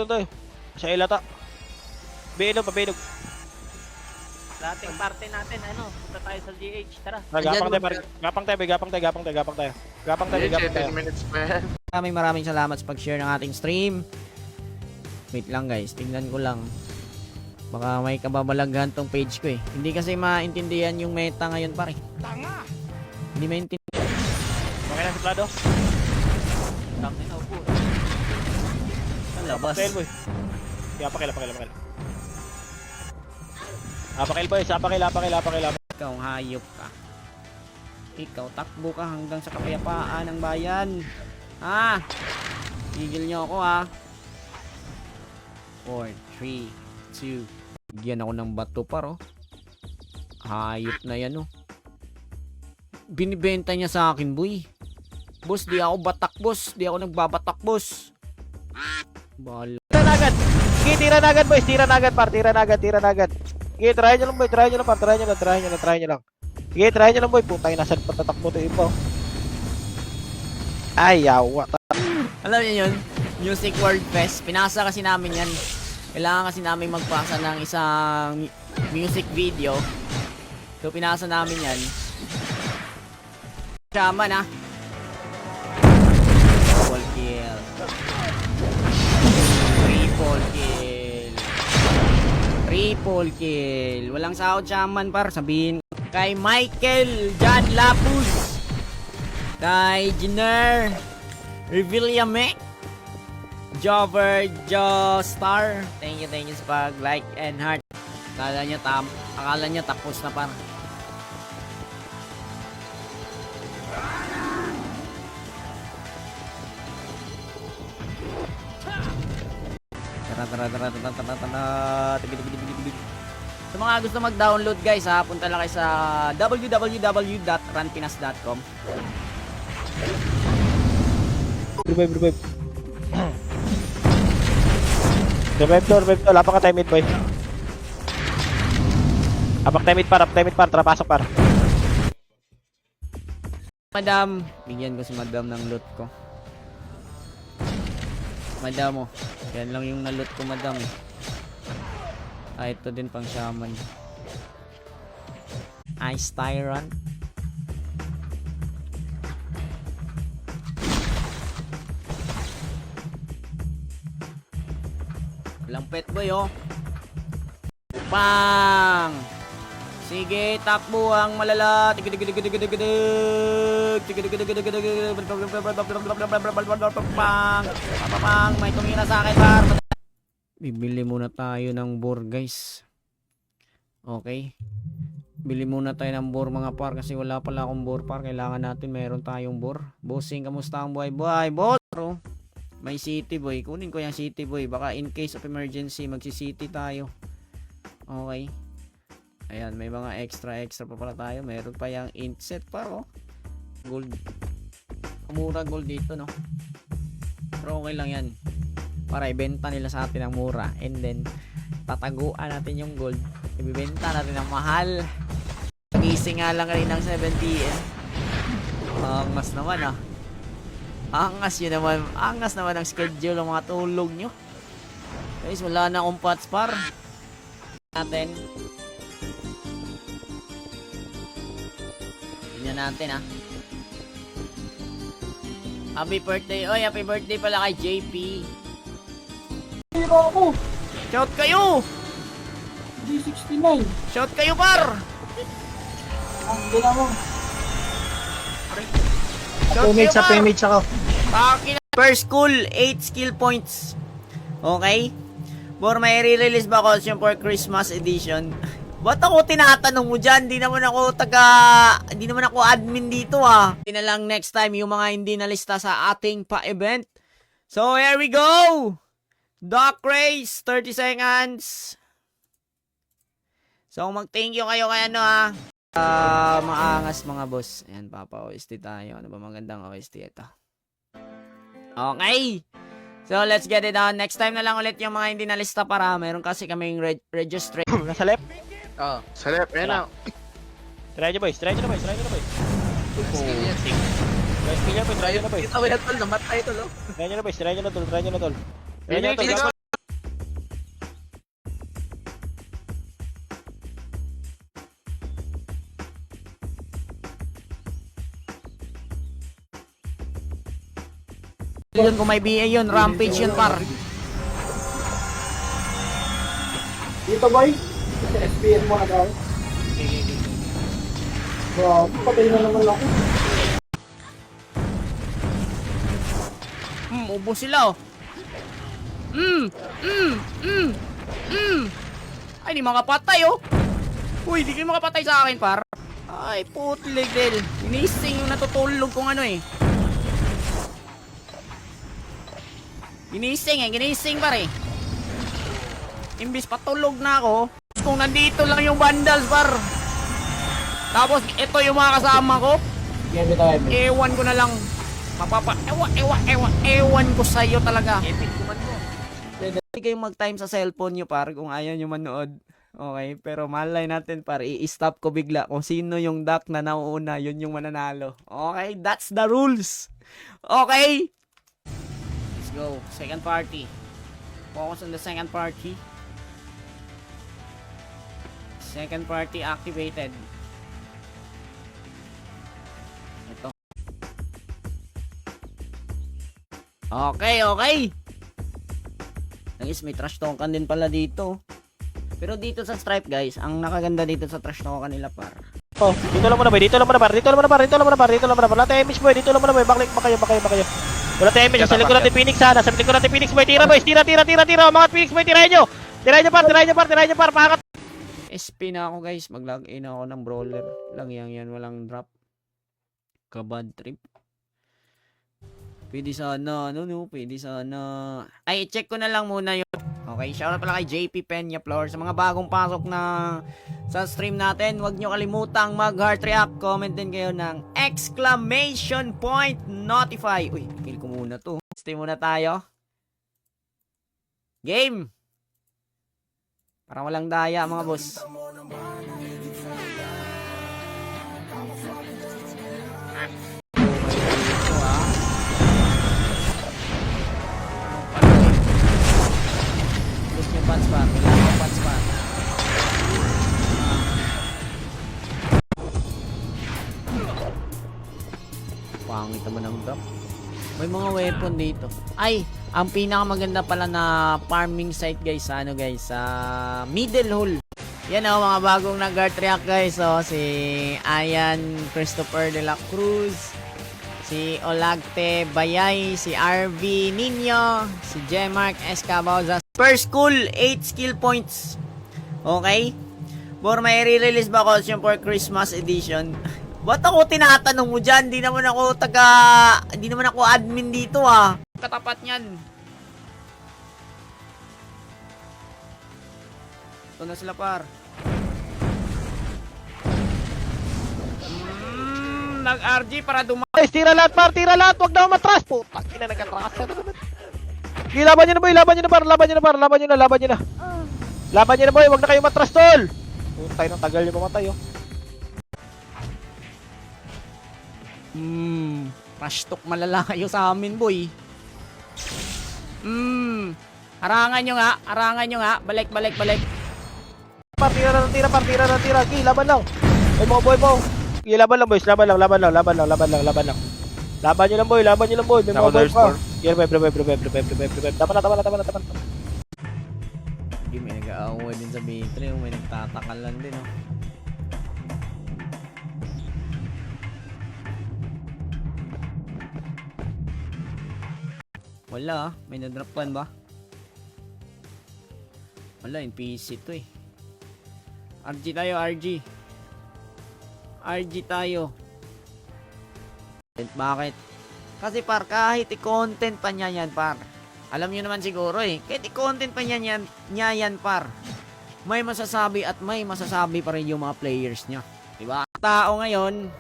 tayo. Sa ilata. Binog, pabinog. Dating parte natin, ano, punta tayo sa GH, tara. Gapang tayo, gapang tayo. Gapang tayo. 10 minutes pa yan. Maraming salamat sa pag-share ng ating stream. Wait lang guys, tingnan ko lang. Baka may kababalaghan tong page ko eh. Hindi kasi maintindihan yung meta ngayon pare. Tanga! Hindi maintindihan. Okay na, suplado. Tangin na upo. Labas. Pakil, boy. Pakil. Pakil, boy. Pakil. Ikaw hayop ka. Ikaw takbo ka hanggang sa kapayapaan ng bayan. Ha? Tigil nyo ako ha. 4, 3, 2. Bigyan ako ng bato paro. Hayop na yan oh. Binibenta niya sa akin boy. Boss, di ako batak boss. Di ako nagbabatak boss. Bahala. Tira na agad. Sige, tira na agad, boys. Tira na agad, par. Tira na agad. Sige, try nyo lang, boy. Try nyo lang. Sige, try nyo lang, boy. Putay, nasan patatakbo to ipo. Ay, yawa. Alam niyo yun? Music World Fest. Pinasa kasi namin yan. Kailangan kasi namin magpasa ng isang music video. So, pinasa namin yan. Shaman ah. Double kill. Triple kill. Walang sahod shaman par. Sabihin kay Michael John Lapus. Kay Jenner Revillame. Jover Star. Thank you sa pag-like and heart. Akala niya tapos na par. Sa mga gusto mag-download guys ha, punta lang kayo sa www.ranpinas.com. Revive. Revive to. Lapak ka time mid, boy. Apak time mid par. Tara, pasok par. Madam, bigyan ko si madam ng loot ko. Madam oh, yan lang yung naloot ko madam eh. Ito din pang shaman. Ice Tyrant. Walang pet boy oh. Bang! Sige, takbo ang malala. Pang, may tumira sa akin par. Bibili muna tayo ng boar guys. Okay. Bili muna tayo ng boar mga par kasi wala pala akong boar par. Kailangan natin meron tayong boar. Bossing, kamusta ang buhay? Boss! May city boy. Kunin ko yung city boy. Baka in case of emergency magsi-city tayo. Okay. Ayan, may mga extra pa pala tayo. Meron pa yung int set pa oh. Gold. Mura gold dito no. Pero okay lang yan. Para ibenta nila sa atin ng mura. And then, tataguan natin yung gold. Ibibenta natin ng mahal. Gising nga lang rin ng 7 PM. Angas naman ah. Angas naman ang schedule ng mga tulog nyo. Guys, wala na akong pots par. Natin. Tingnan natin ah. Happy birthday. Oy, happy birthday pala kay JP. Hero ako. Shout kayo! G69. Shout kayo par! Ang gila mo. Shout kayo par! Pemage ako. Per school, 8 skill points. Okay? For may re-release ba costume for Christmas edition? Ba't ako tinatanong mo dyan? Di naman ako admin dito ah. Hindi na lang next time yung mga hindi nalista sa ating pa-event. So here we go! Dock race, 30 seconds. So mag-thank you kayo kay ano ah. Maangas mga boss. Ayan, papa-OST tayo. Ano ba magandang OST ito? Okay. So let's get it on. Next time na lang ulit yung mga hindi nalista para meron kasi kaming register. Nasa left. Oh, sa left. Ayan na. Try nyo, boys. Skill yan. Try nyo na, boys. Kita mo yan tol, namatay tol. Try nyo na, tol. Tol, Yun, kung may BA yun, rampage yun, par. Dito, boy. SPN mo na daw. Grabe, patay na naman ako. Ubo sila, oh. Ay, di makapatay, oh. Uy, di kayo makapatay sa akin, par. Ay, putlig, del. Ginising yung natutulog kong ano, eh. Ginising, par, eh. Imbis patulog na ako, kung nandito lang yung vandals, par. Tapos, ito yung mga kasama ko. Game tayo. Ewan ko na lang. Ewan ko sa'yo talaga. Epic kuman mo. Hindi kayong mag-time sa cellphone nyo, par, kung ayaw nyo manood. Okay, pero malay natin, par, i-stop ko bigla kung sino yung duck na nauuna, yun yung mananalo. Okay, that's the rules. Okay? Let's go. Second party. Focus on the second party. Second party activated. Ito. Okay. Guys, may trash token din pala dito. Pero dito sa stripe, guys, ang nakaganda dito sa trash token nila, par. Oh, dito lang muna boy, dito lang muna par. Wala tayong image boy, dito lang muna boy. Back kayo. Wala tayong image, sa likod natin Phoenix ha. Nasa likod natin Phoenix boy. Tira boys, tira. Mga Phoenix boy, tirahin nyo par. Pakangat. SP na ako, guys. Mag-login ako ng brawler. Lang yan, walang drop. Kabad trip. Pwede sana, pwede sana. Ay, check ko na lang muna yun. Okay, shoutout pala kay JP Peña Floor. Sa mga bagong pasok na sa stream natin, huwag nyo kalimutang mag-heart react. Comment din kayo ng exclamation point notify. Uy, kill ko muna to. Stay muna tayo. Game! Parang walang daya, mga boss. Pangit naman ang drop. May mga weapon dito. Ay, ang pinakamaganda pala na farming site, guys, sa Middle Hole. Yan mga bagong nag-art react, guys. So, si Ayan Christopher de la Cruz, si Olagte Bayay, si RV Nino, si Jemark Escaboza. Per school, 8 skill points. Okay? For may re-release ba costume for Christmas edition? Ba't ako tinatanong mo dyan? Di naman ako admin dito Katapat niyan. Ito na sila, par. Nag-RG para Guys, tira lahat par, wag na matras. Putang ina, nagkatras na naman. Laban nyo na boy, laban nyo na boy, wag na kayo matras tol. Putay nang tagal nyo pumatay Trash talk malala kayo sa amin, boy. Harangan nyo nga. Balik. Par, tira. Laban lang. Ay mga boy mo. Laban lang boys, laban lang. Laban nyo lang boy. May mga boy pa. Yan boy, bro. Tama na. May nag-aaway din sa B3, may nagtatakalan din, Wala, may na-dropan ba? Wala, NPC to RG tayo, RG tayo. Bakit? Kasi par, kahit i-content pa niya yan, par. Alam nyo naman siguro kahit i-content pa niya yan, par. May masasabi at may masasabi pa rin yung mga players niya. Diba? Tao ngayon,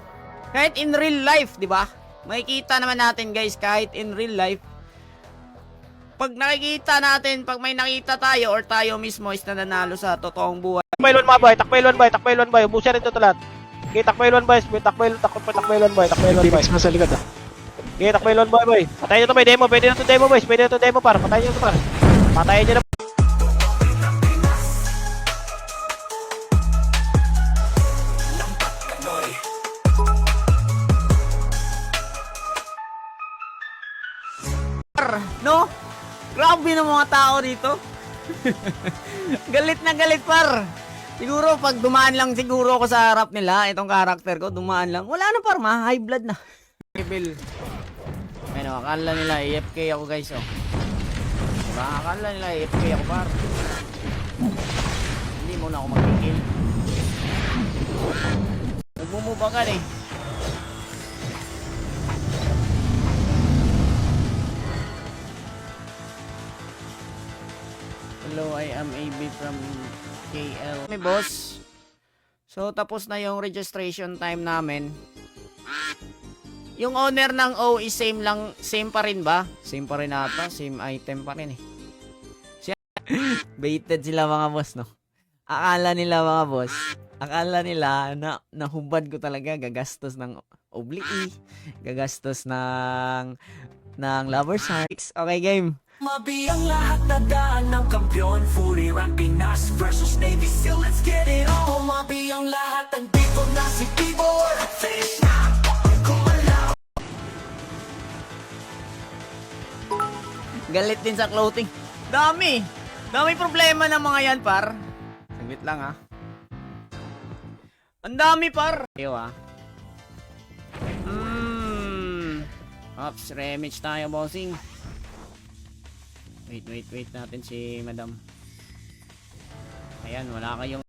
kahit in real life, diba? Makikita naman natin, guys, kahit in real life, pag nakikita natin, pag may nakita tayo or tayo mismo is nananalo sa totoong buhay. Takbailon mga boy. Ubusin rin ito lahat. Okay, takbailon boys. Takbailon boy. Phoenix na sa likod Okay, takbailon boy. Patayin nyo ito, may demo. Pwede na ito demo boys. Par. Patayin nyo ito par. Patayin nyo na. Grabe ng mga tao dito. Galit na galit, par. Siguro pag dumaan lang siguro ako sa harap nila, itong karakter ko, dumaan lang. Wala na, par, high blood na. Level. Ayun, akala nila AFK ako, guys, oh. Diba? Akala nila AFK ako, par. Hindi muna ako mag-kill. Nagmumove ka eh. Hello, I am AB from KL. May boss. So, tapos na yung registration time namin. Yung owner ng O is same lang, same pa rin ba? Same pa rin ata, same item pa rin eh. Baited sila mga boss, no? Akala nila mga boss, akala nila na nahubad ko talaga, gagastos ng obli, gagastos ng lovers hearts. Okay, game. Mabi ang lahat na daan ng kampiyon. Fully rank Pinas versus Navy SEAL. Let's get it on. Mabi ang lahat ng people na si Tibor. Finish na, kumalaw. Galit din sa clothing. Dami problema ng mga yan, par. Saglit lang, ha. Ang dami, par. Ayo, ha. Ops, rematch tayo, bossing. Wait natin si madam. Ayan, wala kayong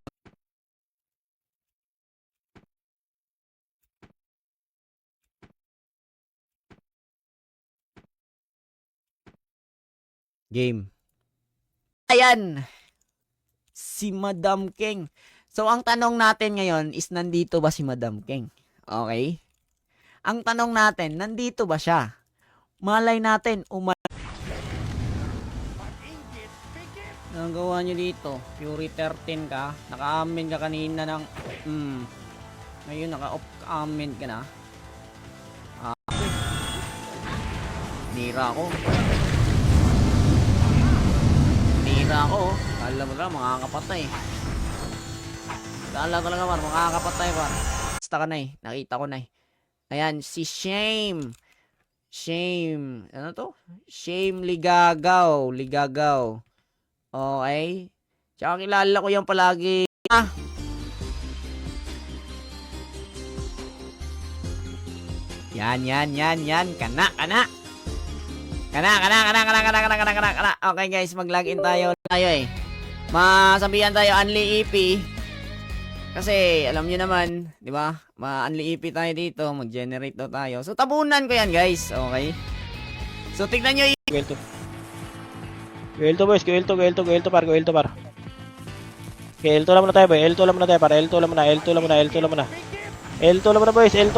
game. Ayan, si Madam King. So, ang tanong natin ngayon is, nandito ba si Madam King? Okay? Ang tanong natin, nandito ba siya? Malay natin, Ang gawa nyo dito, Fury 13 ka, naka-amen ka kanina ng, ngayon naka-off-amen ka na. Nira ako. Kala mo lang, makakapatay. Kala talaga man, makakapatay pa. Basta ka na eh, nakita ko na eh. Ayan, si Shame. Ano to? Shame Ligagaw. Okay. Tsaka kilala ko yan palagi. Yan. Kana. Okay guys, mag-login tayo eh. Masabihan tayo Unli EP. Kasi alam niyo naman, 'di ba? Ma-Unli EP tayo dito, mag-generate daw tayo. So tabunan ko yan, guys. Okay. So tignan niyo L2 boys, L2 par. Okay, L2 lang muna tayo boy, L2 lang muna tayo para L2 lang muna boys, L2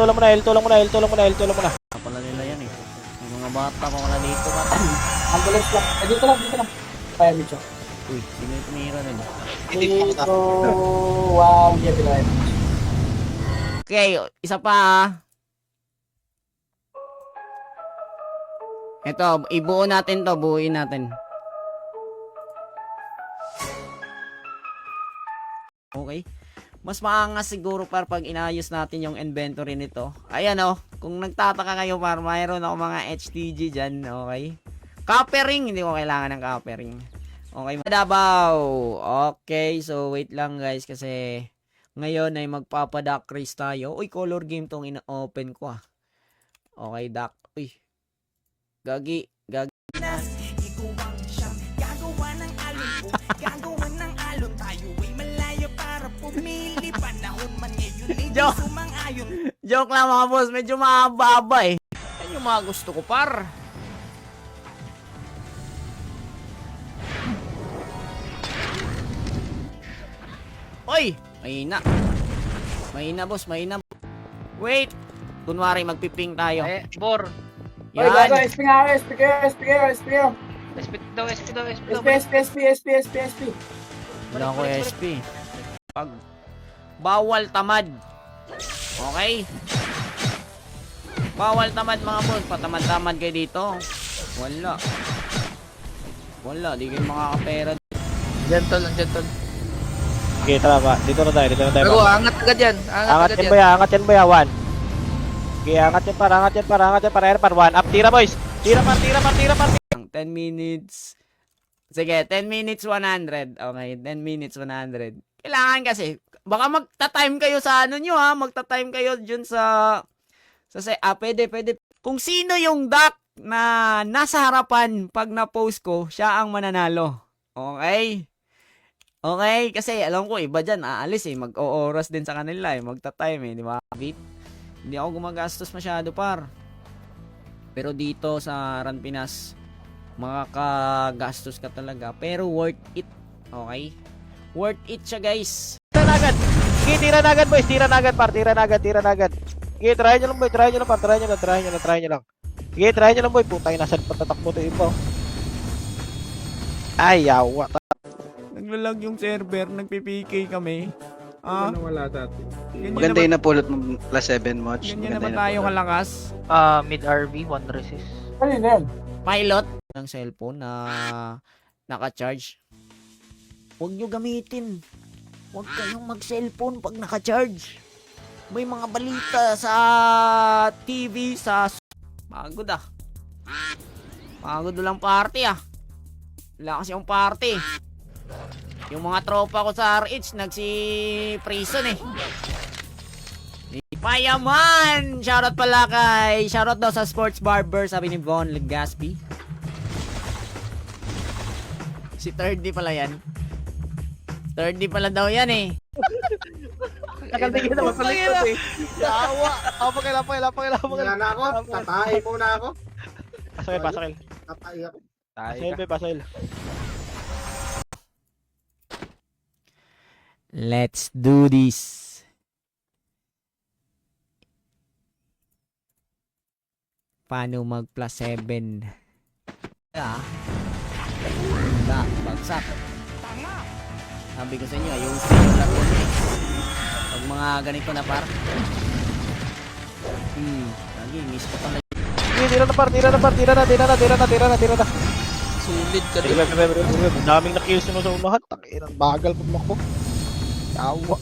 lang muna. Pala nila yan eh. Yung mga bata pa wala dito. Ambulance lang. Dito lang. Kaya medyo. Uy, sino yung tumira nun? Dito, wow, yeah, bilayan. Okay, isa pa. Ito, buuin natin. Okay. Mas maangas siguro par pag inayos natin yung inventory nito. Ayan kung nagtataka kayo par, mayroon ako mga HTG dyan, okay? Coppering, hindi ko kailangan ng coppering. Okay, Davao. Okay, so wait lang guys kasi ngayon ay magpapaduck race tayo. Uy, color game tong ina-open ko Okay, duck. Uy. Gagi. Ikaw ang siyang gagawa ng alon ko. Gagawa ng alon tayo ay malayo para pumili. Panahon man ngayon ay sumang-ayon. Joke lang mga boss, medyo mahaba eh. Yan yung mga gusto ko par. Oy! Mahina boss. Wait! Kunwari magpiping tayo. Bor. Oy, gago, SP nga, SP kayo. SP daw. SP. Wala ko SP. Pag bawal tamad. Okay? Bawal tamad mga boss. Patamad-tamad kayo dito. Wala. Di kayo makakapera. Gentle. Okay, tara ba. Dito na tayo. Angat agad yan. Angat yan ba yan? Okay, angat yan para. Air par. 1 up. Tira boys. Tira par. 10 minutes. Sige, 10 minutes 100. Okay, 10 minutes 100. Kailangan kasi, baka magta-time kayo sa ano nyo ha, magta-time kayo dyan pwede. Kung sino yung duck na nasa harapan pag na-post ko, siya ang mananalo. Okay? Okay, kasi alam ko iba dyan, aalis mag-o-oras din sa kanila magta-time di ba? Hindi ako gumagastos masyado par. Pero dito sa Run Pinas, makakagastos ka talaga. Pero worth it. Okay? Worth it siya guys. Tira na agad. Sige, tira na agad boys. Tira na agad par. Tira na agad. Sige, try nyo lang boy. Try nyo lang. Sige, try nyo lang boy. Putay, nasa patatakbo to iba. Ay, yawa. Naglalag yung server, nagpi-PK kami. Wala dati. Maganda yung napulot mo plus 7 mods. Ganyan naman Maganda yung tayo napulot. kalakas. Mid RV, 1 resist. Ano yan? Pilot ng cellphone na naka-charge. Huwag nyo gamitin. Huwag kayong mag-cellphone pag naka-charge. May mga balita sa TV, Pagod Pagod lang party Wala kasi yung party. Yung mga tropa ko sa RH, nagsi-prison Payaman! Shoutout pala shoutout daw sa Sports Barber, sabi ni Von Legaspi. Si 3D pala yan. 3D pala daw yan Nakatingin naman sa likod Yawa. Pagkailan. Wala na ako. Tatay muna ako. Pasakil. Tatay ako. Pasakil. Let's do this. Paano mag plus 7? Bagsak. Sabi ko sa inyo, yung laro pag mga ganito na par. Lagi, miss ko pala. Sige, tira na. Sulit ka Sige, rin. daming na-kills mo sa unahan. Takinang bagal pumakbo. Yawa.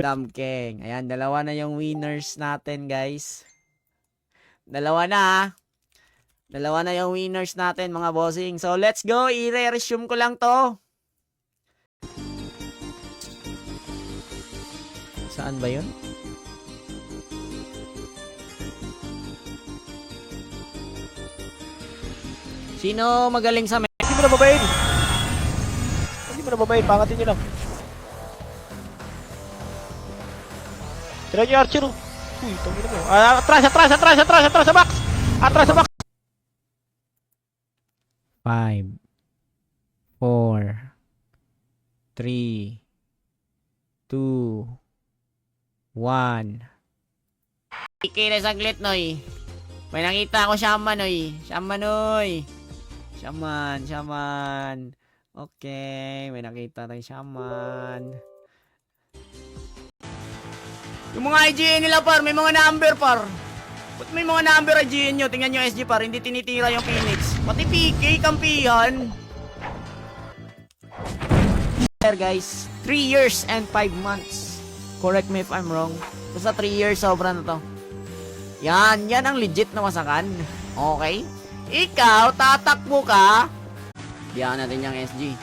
Damkeng. Ayan, dalawa na yung winners natin, guys. Dalawa na yung winners natin, mga bossing. So, let's go. I-resume ko lang to. Saan ba yun? Sino magaling sa Hindi mo na babayin. Pangatin nyo lang. Tira nyo yung archer. Uy, tangin mo. Atras sa box. 5, 4, 3, 2, 1. Ikira saglit, Noy. May nakita ako Shaman, Noy. Shaman. Okay, may nakita tayong Shaman. Yung mga IGN nila, par, may mga number, par. Ba't may mga number IGN nyo? Tingnan nyo SG, par, hindi tinitira yung Phoenix. Pati PK, kampihan. Guys, 3 years and 5 months. Correct me if I'm wrong. Basta 3 years, sobra na to. Yan ang legit na masakan. Okay? Ikaw, tatakbo ka. Diyan natin yung SG.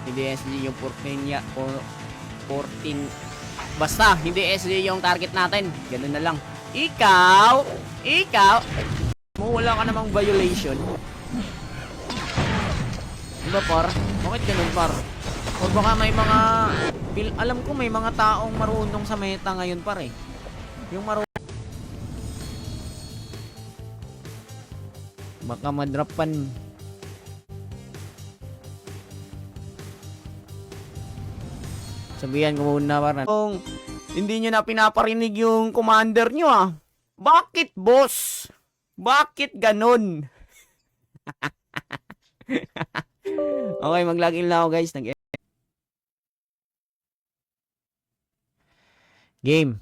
Hindi SG yung 14. Basta, hindi SG yung target natin. Ganun na lang. Ikaw, wala ka namang violation. Diba, par? Bakit ganun, par? O baka may mga... alam ko may mga taong marunong sa meta ngayon, par Yung marunong... Baka madrapan. Sabihan ko muna, par. Kung hindi nyo na pinaparinig yung commander nyo, Bakit, boss? Bakit ganun? Okay, mag-login lang ako, guys. Game.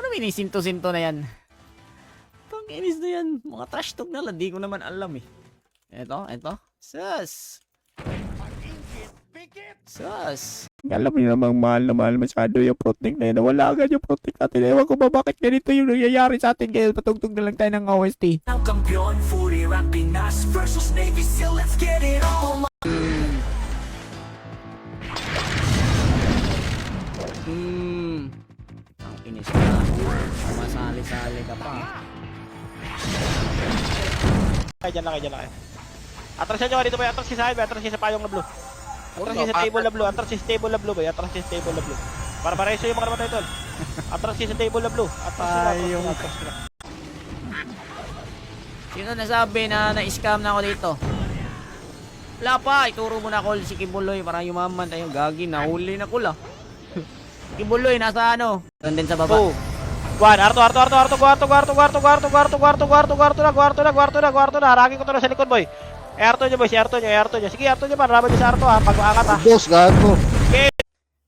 Ano minisinto-sinto na yan? Panginis na yan. Mga trash talk na lang. Di ko naman alam Eto. Sus. Sus. Alam niyo namang mahal na mahal masyado yung protect na yun. Nawala agad yung protect natin. Ewan ko ba bakit ganito yung nangyayari sa atin. Kaya patugtog na lang tayo ng OST. Ang kampiyon, Fury Rank Pinas versus Navy SEAL, let's get it on. Ang inis ka. Masali-sali ka pa. Kaya dyan lang kayo. Atras nyo, dito ba? Atras si Sahil ba? Atras si sa payong na blue. Atras si sa table na blue. Atras si sa table na blue ba? Atras si sa table na blue. Para pareso yung mga namatay tol. Atras si sa table na blue. Atras sila. Sino nasabi na na-scam na ako dito? Wala pa. Ituro mo na ako si Kibuloy para yumaman tayo. Gagi, nahuli na ko la. Kibuloy, nasa ano? Doon din sa baba. 2, 1, Arto na. Harangin ko to na sa likod, boy. Arto nyo, boy. Si Arto nyo. Sige, Arto nyo pa. Raman nyo sa Arto, ha. Pag-aangat, ha. Boss, gago.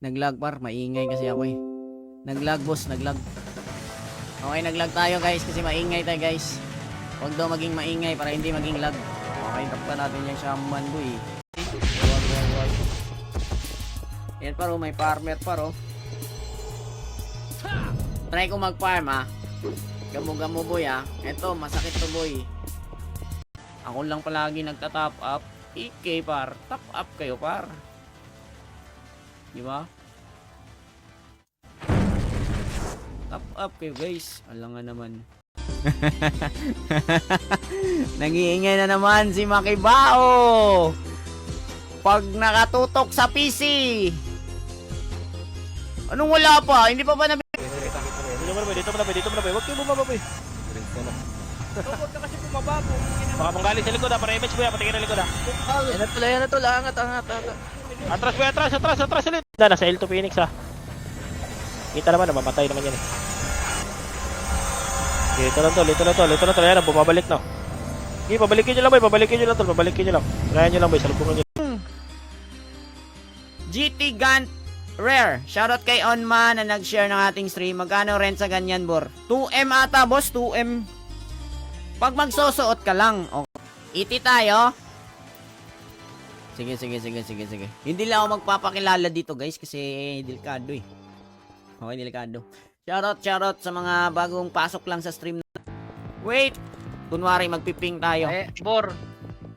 Naglag par, maingay kasi ako eh. Naglag boss, naglag. Okay, naglag tayo guys kasi maingay tayo guys. Huwag daw maging maingay para hindi maging lag. Okay, tapos natin yung shaman boy. Yan paro, may farmer paro. Try ko mag-farm ha. Gamo-gamo boy ha. Eto, masakit to boy. Ako lang palagi nagta-top up. IK par, top up kayo par. Di ba? Top up kayo guys. Alam nga naman. Nag-iingay na naman si Makibao. Pag nakatutok sa PC. Anong wala pa? Hindi pa ba nabi... Dito mo na, boy. Huwag kayo bumaba, boy. Huwag ka kasi bumaba po. Baka manggaling sa likod, ha. Para image, boy. Patingin na likod, ha. Yan na tol. Angat. Atras, boy. Atras ulit. Nasa L2 Phoenix, ha. Kita naman, namamatay naman yan, eh. Dito lang, tol. Ayan, bumabalik na. Okay, pabalikin nyo lang, boy. Pabalikin nyo lang. Try nyo lang, boy. Salubungan nyo. GT Gun Rare. Shoutout kay Onma na nag-share ng ating stream. Magkano rent sa ganyan, bor? 2M ata, boss. 2M. Pag magsusuot ka lang. Okay. Iti tayo. Sige. Hindi lang ako magpapakilala dito, guys, kasi delikado eh. Okay, delikado. Shoutout sa mga bagong pasok lang sa stream. Wait. Kunwari, magpiping tayo. Bor.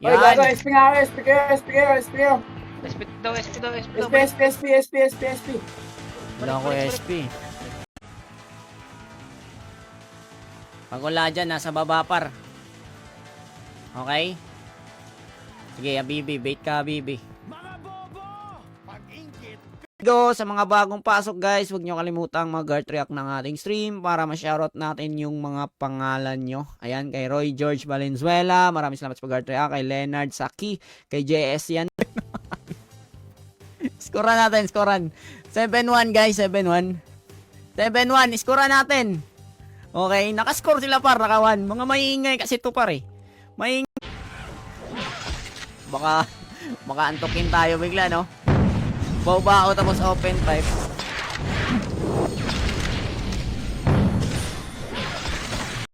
Oy, gago, Yan. SP nga, SP kayo. SP daw. SP. Wala ko SP. Pag wala dyan, nasa baba par. Okay? Sige, Habibi. Bait ka, Habibi. Go sa mga bagong pasok guys, huwag nyo kalimutang mag-heart react ng ating stream para ma-shoutout natin yung mga pangalan nyo. Ayan, kay Roy George Valenzuela, maraming salamat sa pag-heart react. Kay Leonard Saki, kay JS yan. Skoran natin. 7-1 guys, 7-1. 7-1, skoran natin. Okay, nakascore sila par, naka-1. Mga maingay kasi to par eh. Maingay. Baka antukin tayo bigla, no? Bao-bao tapos open pipe.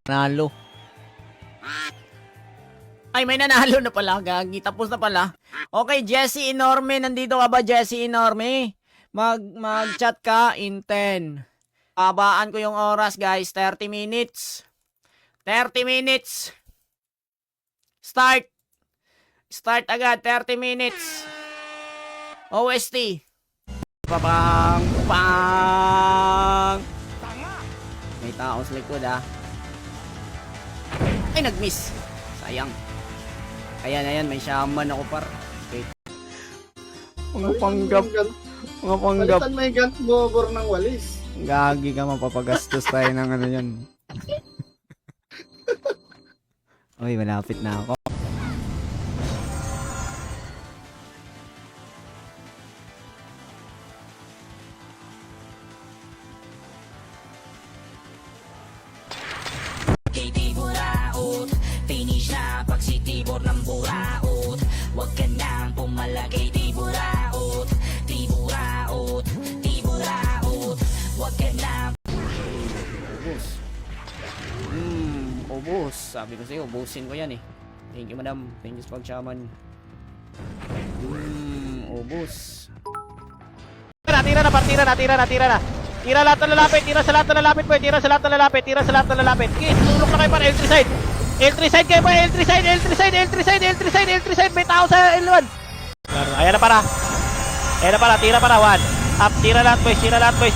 Nanalo. Ay, may nanalo na pala. Gagi. Tapos na pala. Okay, Jesse Enorme. Nandito ka ba, Jesse Enorme? Mag-chat ka in 10. Babaan ko yung oras, guys. 30 minutes. 30 minutes. Start. Start agad. 30 minutes. OST. Pang. May tao sa likod, ha. Ay, nag-miss. Sayang. Ayan, may shaman ako par. Okay. Mga panggap. Palitan mo yung gant mo, bor ng walis. Gagi ka, mapapagastos tayo ng ano yan. Uy, malapit na ako. Finish na pag si Tibor ng buraot. Huwag ka nang pumalagay, Tiburaot. Huwag ka nang Ubus. Sabi ko sa'yo, ubusin ko yan eh. Thank you, madam. Thank you sa pag-shaman. Ubus. Tira na. Tira lahat ng lalapit, tira sa lahat ng lalapit boy, tira sa lahat ng lalapit. Okay, tulok na kayo para L3 side. L3 side kayo boy, L3 side, may tao sa L1. Ayan na para, tira para, 1. Up, tira lahat boys, tira lahat par.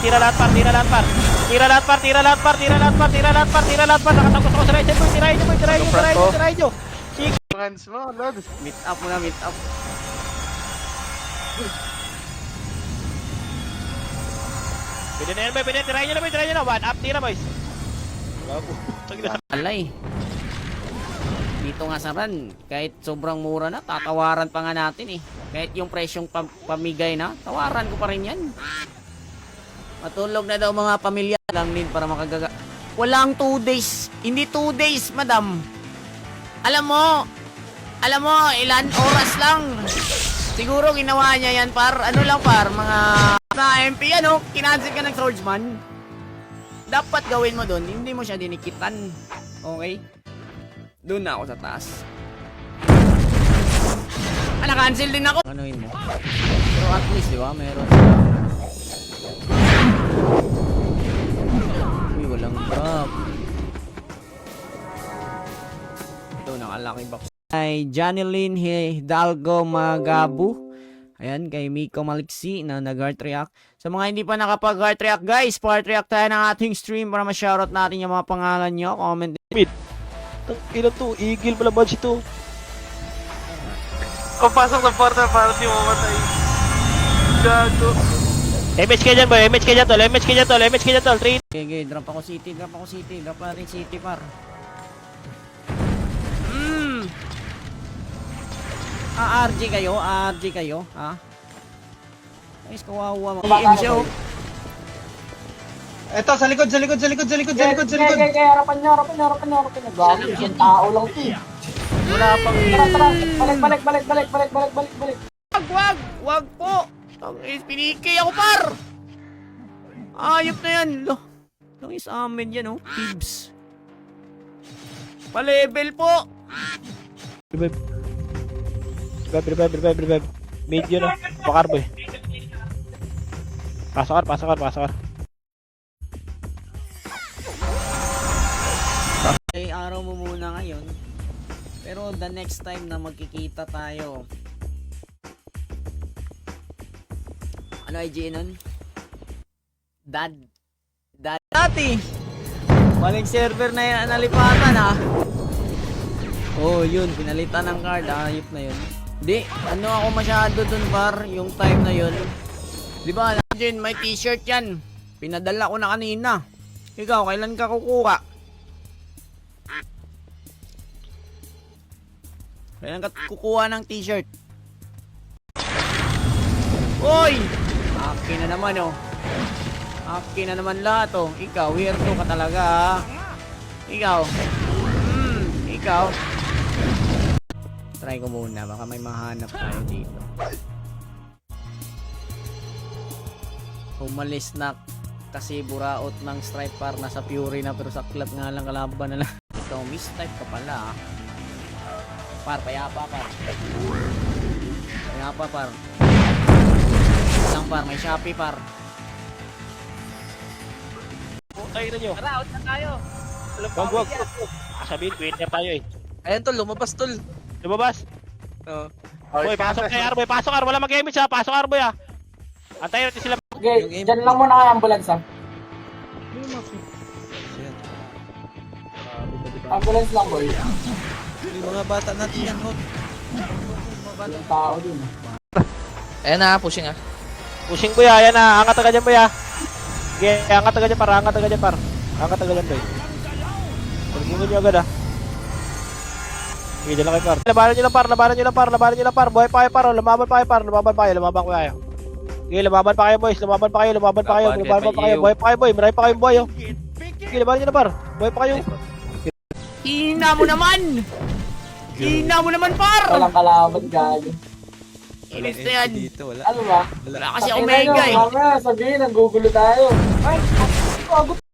Nakatagos ako sa right side boy, tirahin nyo. Sige. Meet up muna, meet up. Pwede na yan boy, tirahin nyo na. 1 up, tira boys. Alay. Dito nga sa run, kahit sobrang mura na, tatawaran pa nga natin eh. Kahit yung presyong pamigay na, tawaran ko pa rin yan. Matulog na daw mga pamilya lang din para makagaga. Walang 2 days. Hindi 2 days, madam. Alam mo, ilan oras lang. Siguro ginawa niya yan par, ano lang par, mga na MP ano, kinancel ka ng swordsman. Dapat gawin mo doon, hindi mo siya dinikitan. Okay? Doon na ako sa taas. Naka-cancel din ako. Anuhin mo. Pero at least, di ba? Meron siya. Uy, walang drop. Ito, nakalaki box. Kay Janilyn Hidalgo Magabu. Ayan, kay Miko Maliksi na nag-heart react. Sa mga hindi pa nakapag-heart react, guys, part react tayo ng ating stream para ma-shoutout natin yung mga pangalan nyo. Comment din. Ilan to? Eagle pala ba ito? Papasok sa porta para di mamatay. Gago. MH ka dyan boy, MH ka dyan tol. 3. Okay, drop ako city. Drop natin city par. RG kayo, ha? Guys, kawawa mga EM show. Eto, sa likod. Kaya harapan nyo. Gago, isang tao lang ito. Wala pang... Tara. Balik. Wag po. Piniki ako par. Ayop na yan. Langis amin yan, oh. Tibbs. Pa-level po. Revive. Mid yun, Bakar boy. Pasok. Okay, araw mo muna ngayon. Pero the next time na magkikita tayo. Ano IG nun? Dad. Dati! Maling server na yan, nalipatan ha. Oh, yun, pinalitan ng card, ayop na yun. Di, ano ako masyado dun par, yung time na yun. Di ba, Jin, may t-shirt yan. Pinadala ko na kanina. Ikaw, kailan ka kukuha? Kailan ka kukuha ng t-shirt? Hoy! Akin na naman oh. Akin na naman lahat oh. Ikaw, weirdo ka talaga ha. Ikaw. Ikaw. Try ko muna, baka may mahanap tayo dito. Umalis na kasi buraot ng stripe par, nasa Fury na pero sa club nga lang kalaban na lang. Ikaw, mistype ka pala. Par, payapa par. Payapa par. Isang par, may Shopee par. Putay na nyo. Tara, out na tayo. Wag. Sabihin, winner tayo eh. Ayan tol, lumabas tol. Lumabas. Oo. Boy, pasok kay Arboy. Wala mag-image ha. Pasok Arboy ha. Antayin natin sila. Okay, dyan lang muna kayo ambulance ha. Ambulance lang boy. Yung mga bata natin yan, hot. Yung tao din. Ayan na, pushing ah. Pushing boy ha. Ayan na. Angat agad dyan boy ha. Okay, angat agad dyan par. Angat agad dyan boy. Pagmungin nyo agad ha. Okay, dyan lang kayo par. Labanan nyo lang par. Buhay pa kayo par. Lumaban pa kayo. Okay, lumaban pa kayo boys. Lumaban pa kayo. Buhay pa kayo boy. Marami pa kayong buhay oh. Okay, labanan nyo na par. Buhay pa kayo. Hina mo naman par. Walang kalaban gago. Inis na yan. Ano ba? Wala kasi Omega eh. Mamaya sabihin, nanggugulo tayo. Ay, gago.